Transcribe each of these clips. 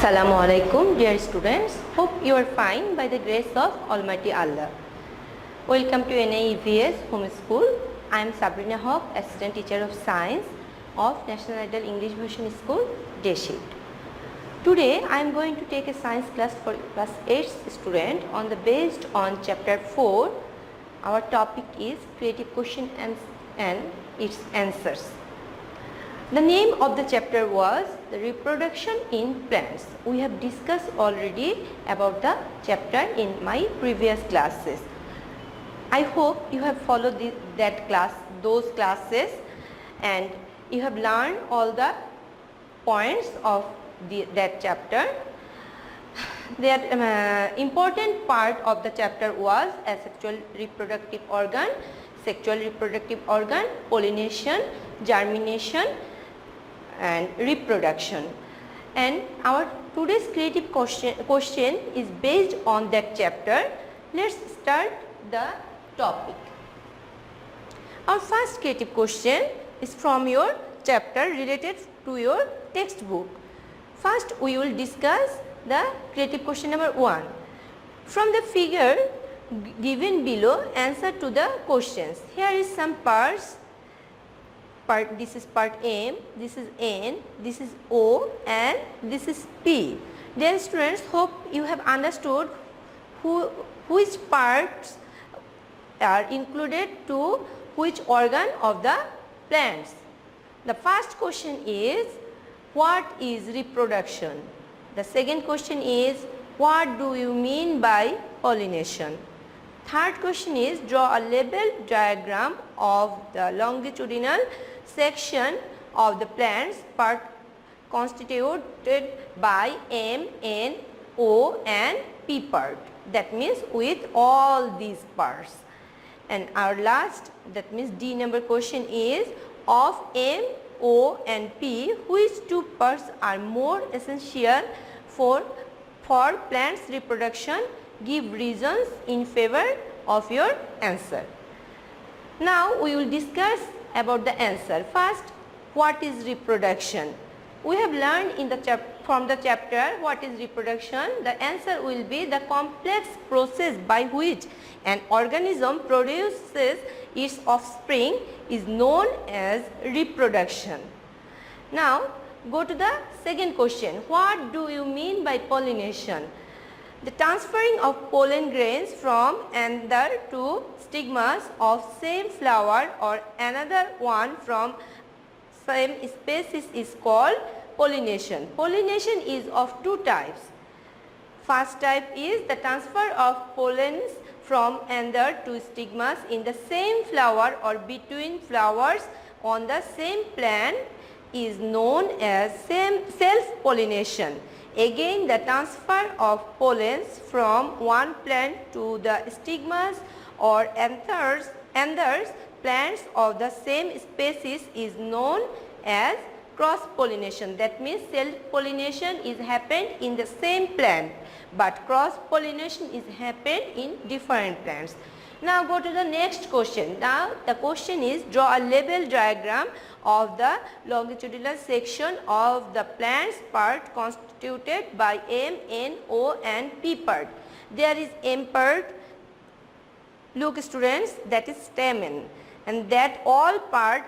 Assalamu alaikum, dear students. Hope you are fine by the grace of Almighty Allah. Welcome to NAEVS Home School. I am Sabrina Haq, Assistant Teacher of Science of National Idol English Version School, Deshit. Today I am going to take a science class for class 8 student based on chapter 4. Our topic is creative question and its answers. The name of the chapter was the reproduction in plants. We have discussed already about the chapter in my previous classes. I hope you have followed those classes, and you have learned all the points of that chapter. The important part of the chapter was sexual reproductive organ, pollination, germination, and reproduction. And our today's creative question is based on that chapter. Let's start the topic. Our first creative question is from your chapter related to your textbook. First we will discuss the creative question number 1. From the figure given below, answer to the questions. Here is some parts. This is part M, this is N, this is O, and this is P. Dear students, hope you have understood which parts are included to which organ of the plants. The first question is, what is reproduction? The second question is, what do you mean by pollination? Third question is, draw a label diagram of the longitudinal section of the plants part constituted by M, N, O and P part. That means with all these parts. And our last, that means D number question is, of M, O and P, which two parts are more essential for plants reproduction? Give reasons in favor of your answer. Now we will discuss about the answer. First, what is reproduction? We have learned from the chapter what is reproduction. The answer will be the complex process by which an organism produces its offspring is known as reproduction. Now go to the second question. What do you mean by pollination? The transferring of pollen grains from anther to stigmas of same flower or another one from same species is called pollination. Pollination is of two types. First type is the transfer of pollens from anther to stigmas in the same flower or between flowers on the same plant is known as self-pollination. Again, the transfer of pollens from one plant to the stigmas or anthers plants of the same species is known as cross-pollination. That means self-pollination is happened in the same plant, but cross-pollination is happened in different plants. Now go to the next question. Now the question is, draw a label diagram of the longitudinal section of the plants part constituted by M, N, O and P part. There is M part, look students, that is stamen, and that all part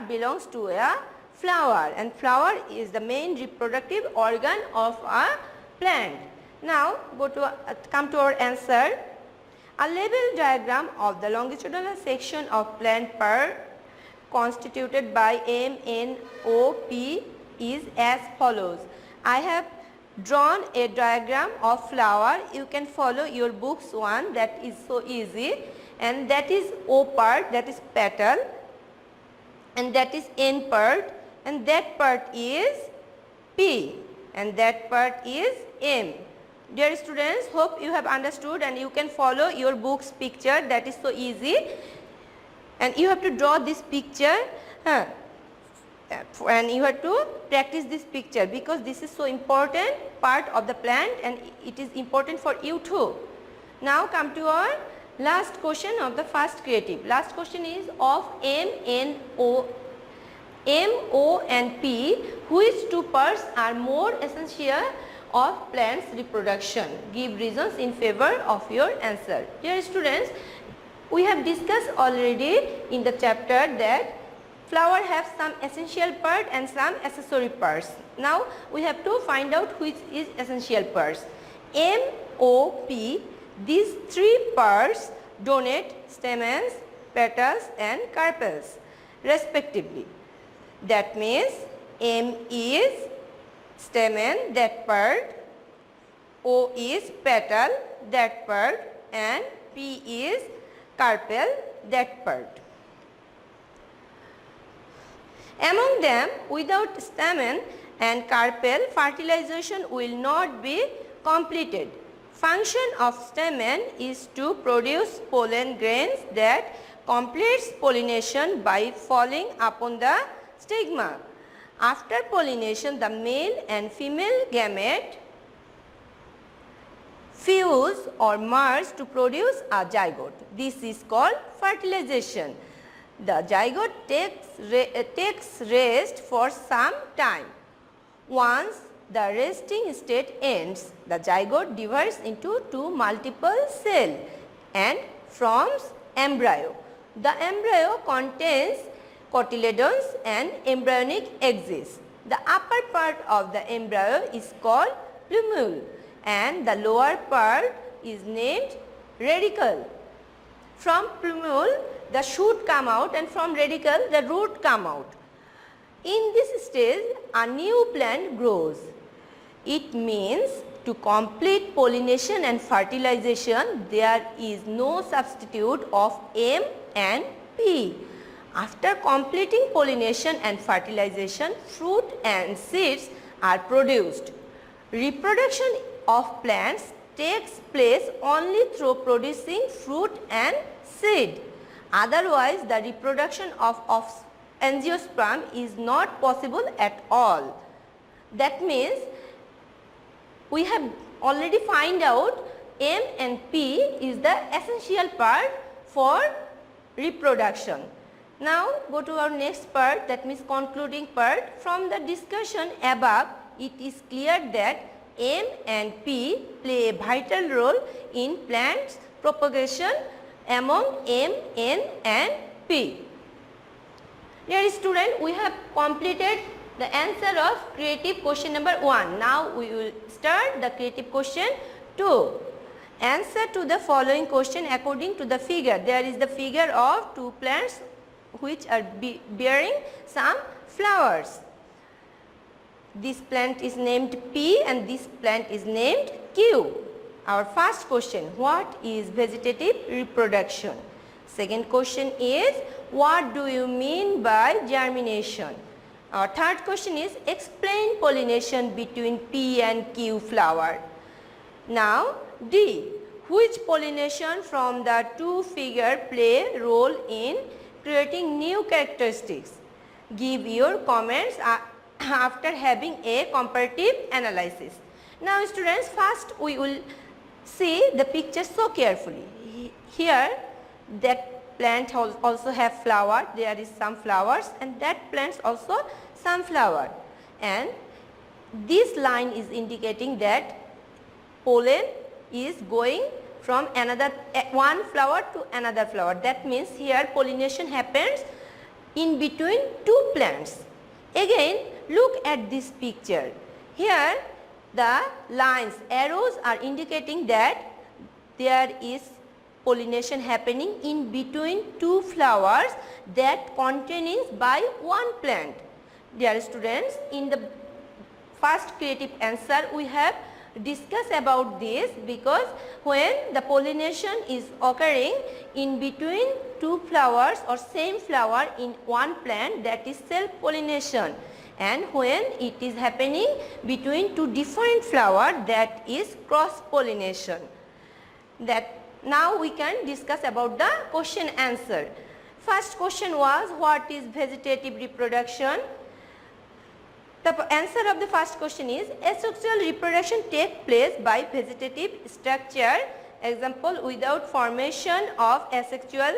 belongs to a flower, and flower is the main reproductive organ of a plant. Now come to our answer. A label diagram of the longitudinal section of plant part constituted by M, N, O, P is as follows. I have drawn a diagram of flower. You can follow your books one, that is so easy, and that is O part, that is petal, and that is N part, and that part is P, and that part is M. Dear students, hope you have understood and you can follow your book's picture, that is so easy, and you have to draw this picture and you have to practice this picture because this is so important part of the plant and it is important for you too. Now come to our last question of the first creative. Last question is, of M, N, O M, O and P, which two parts are more essential of plants reproduction. Give reasons in favor of your answer. Dear students, we have discussed already in the chapter that flower have some essential part and some accessory parts. Now we have to find out which is essential parts. M, O, P, these three parts donate stamens, petals and carpels respectively. That means M is stamen, that part, O is petal, that part, and P is carpel, that part. Among them, without stamen and carpel, fertilization will not be completed. Function of stamen is to produce pollen grains that completes pollination by falling upon the stigma. After pollination, the male and female gamete fuse or merge to produce a zygote. This is called fertilization. The zygote takes rest for some time. Once the resting state ends, the zygote divides into two multiple cells and forms embryo. The embryo contains cotyledons and embryonic axis. The upper part of the embryo is called plumule and the lower part is named radicle. From plumule, the shoot come out and from radicle, the root come out. In this stage, a new plant grows. It means to complete pollination and fertilization, there is no substitute of M and P. After completing pollination and fertilization, fruit and seeds are produced. Reproduction of plants takes place only through producing fruit and seed. Otherwise, the reproduction of angiosperm is not possible at all. That means we have already find out M and P is the essential part for reproduction. Now go to our next part, that means concluding part. From the discussion above, it is clear that M and P play a vital role in plants propagation among M, N and P. Dear student, we have completed the answer of creative question number 1. Now we will start the creative question 2. Answer to the following question according to the figure. There is the figure of two plants which are bearing some flowers. This plant is named P and this plant is named Q. Our first question, what is vegetative reproduction? Second question is, what do you mean by germination? Our third question is, explain pollination between P and Q flower. Now D, which pollination from the two figures play role in creating new characteristics? Give your comments after having a comparative analysis. Now students, first we will see the picture so carefully. Here that plant also have flower, there is some flowers, and that plant also some flower, and this line is indicating that pollen is going from another one flower to another flower. That means here pollination happens in between two plants. Again, look at this picture. Here the lines, arrows are indicating that there is pollination happening in between two flowers that contains by one plant. Dear students, in the first creative answer we have discussed about this, because when the pollination is occurring in between two flowers or same flower in one plant, that is self-pollination, and when it is happening between two different flowers, that is cross-pollination. That now we can discuss about the question answer. First question was, what is vegetative reproduction? The answer of the first question is, asexual reproduction takes place by vegetative structure, example without formation of asexual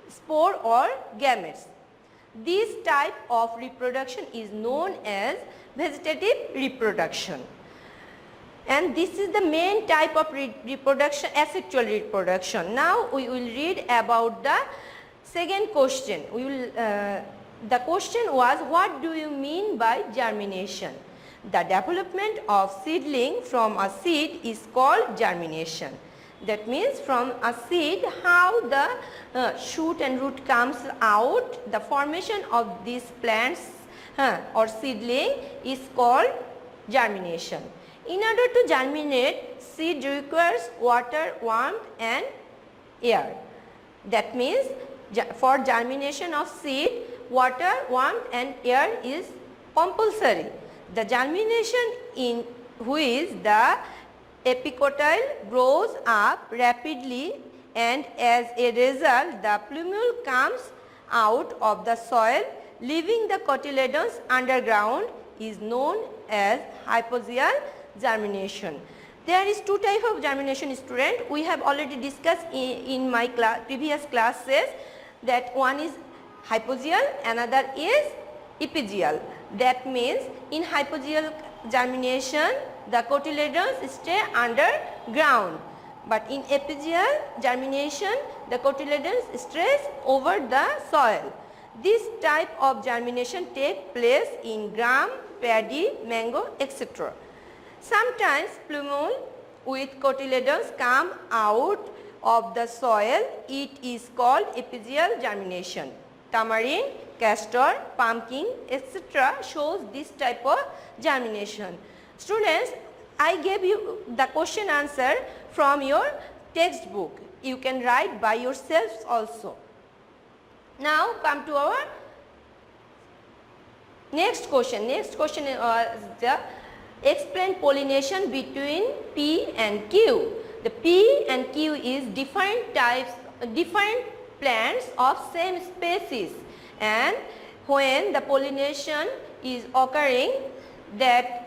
spore or gametes. This type of reproduction is known as vegetative reproduction. And this is the main type of reproduction, asexual reproduction. Now we will read about the second question. The question was, what do you mean by germination? The development of seedling from a seed is called germination. That means from a seed how the shoot and root comes out, the formation of these plants or seedling is called germination. In order to germinate, seed requires water, warmth and air. That means for germination of seed, water, warmth and air is compulsory. The germination in which the epicotyle grows up rapidly, and as a result the plumule comes out of the soil leaving the cotyledons underground is known as hypogeal germination. There is two types of germination, student. We have already discussed in my previous classes that one is hypogeal, another is epigeal. That means in hypogeal germination the cotyledons stay underground, but in epigeal germination the cotyledons stays over the soil. This type of germination takes place in gram, paddy, mango, etc. Sometimes plumule with cotyledons come out of the soil. It is called epigeal germination. Tamarind, castor, pumpkin, etc. shows this type of germination. Students, I gave you the question answer from your textbook. You can write by yourselves also. Now come to our next question. Next question is the explain pollination between P and Q. The P and Q is different types, different plants of same species, and when the pollination is occurring, that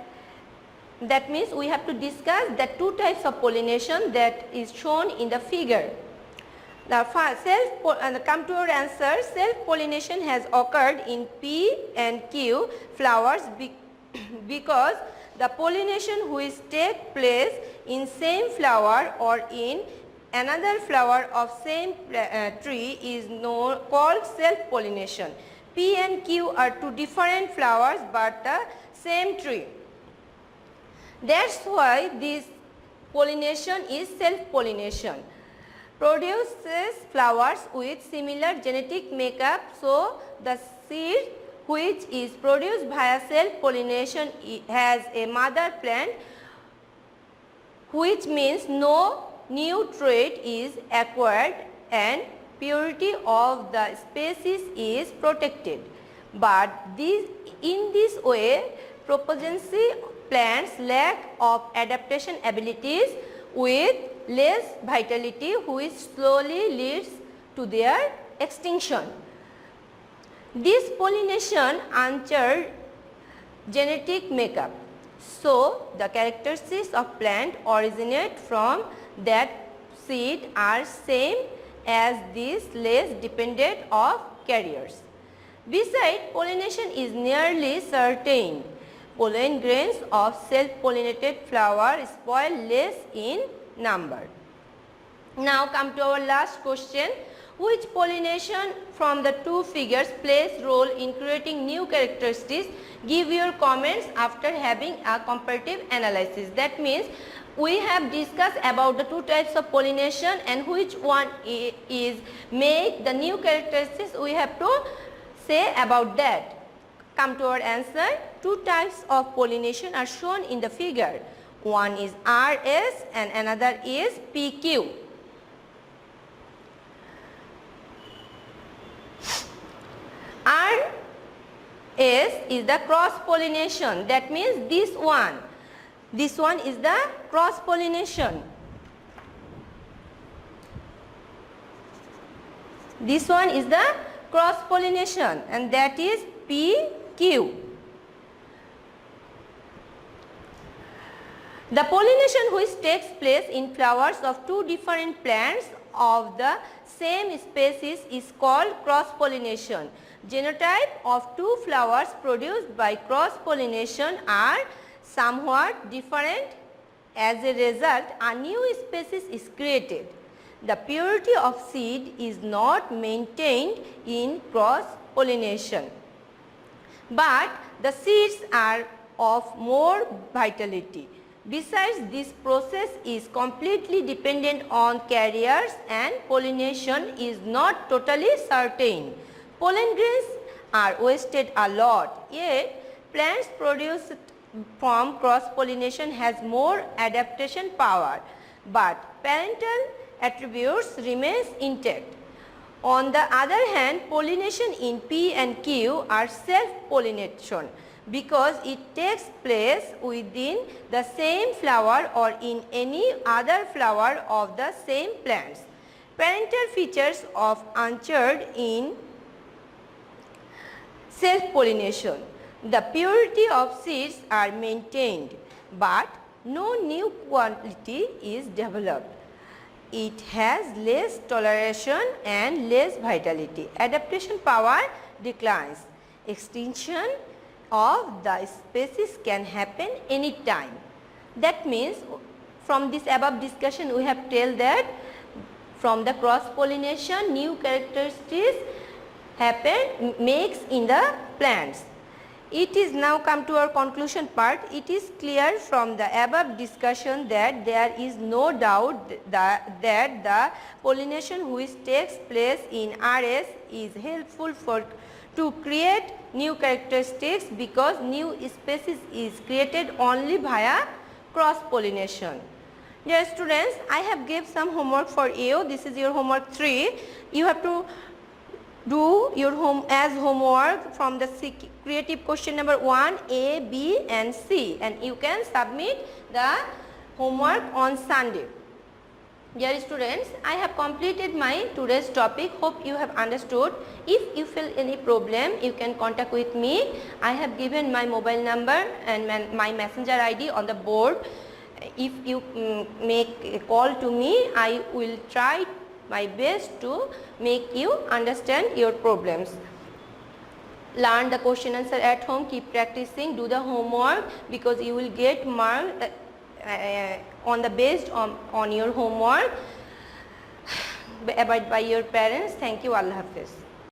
means we have to discuss the two types of pollination that is shown in the figure. The come to our answer, self-pollination has occurred in P and Q flowers because the pollination which takes place in same flower or in another flower of same tree is called self-pollination. P and Q are two different flowers but the same tree. That's why this pollination is self-pollination. Produces flowers with similar genetic makeup, so the seed which is produced via self-pollination has a mother plant, which means no new trait is acquired and purity of the species is protected. But in this way, propogency plants lack of adaptation abilities with less vitality, which slowly leads to their extinction. This pollination alters genetic makeup, so the characteristics of plant originate from that seed are same as these less dependent of carriers. Besides, pollination is nearly certain. Pollen grains of self-pollinated flower spoil less in number. Now come to our last question. Which pollination from the two figures plays role in creating new characteristics? Give your comments after having a comparative analysis. That means we have discussed about the two types of pollination and which one is make the new characteristics, we have to say about that. Come to our answer. Two types of pollination are shown in the figure. One is RS and another is PQ. RS is the cross pollination. That means this one is the cross pollination. This one is the cross pollination and that is PQ. The pollination which takes place in flowers of two different plants of the same species is called cross pollination. Genotype of two flowers produced by cross pollination are somewhat different As a result, a new species is created. The purity of seed is not maintained in cross-pollination, but the seeds are of more vitality. Besides, this process is completely dependent on carriers and pollination is not totally certain. Pollen grains are wasted a lot, yet plants produced from cross-pollination has more adaptation power, but parental attributes remains intact. On the other hand, pollination in P and Q are self-pollination because it takes place within the same flower or in any other flower of the same plants. Parental features of uncharted in self-pollination. The purity of seeds are maintained, but no new quality is developed. It has less toleration and less vitality. Adaptation power declines. Extinction of the species can happen any time. That means from this above discussion we have told that from the cross pollination new characteristics happen makes in the plants. It is now come to our conclusion part. It is clear from the above discussion that there is no doubt that the pollination which takes place in RS is helpful to create new characteristics because new species is created only via cross pollination. Dear students, I have gave some homework for you. This is your homework 3. You have to do your homework from the creative question number 1, A, B and C, and you can submit the homework on Sunday. Dear students, I have completed my today's topic. Hope you have understood. If you feel any problem, you can contact with me. I have given my mobile number and my messenger ID on the board. If you make a call to me, I will try my best to make you understand your problems. Learn the question answer at home, keep practicing, do the homework because you will get mark on the based on your homework. Abide by your parents. Thank you. Allah Hafiz.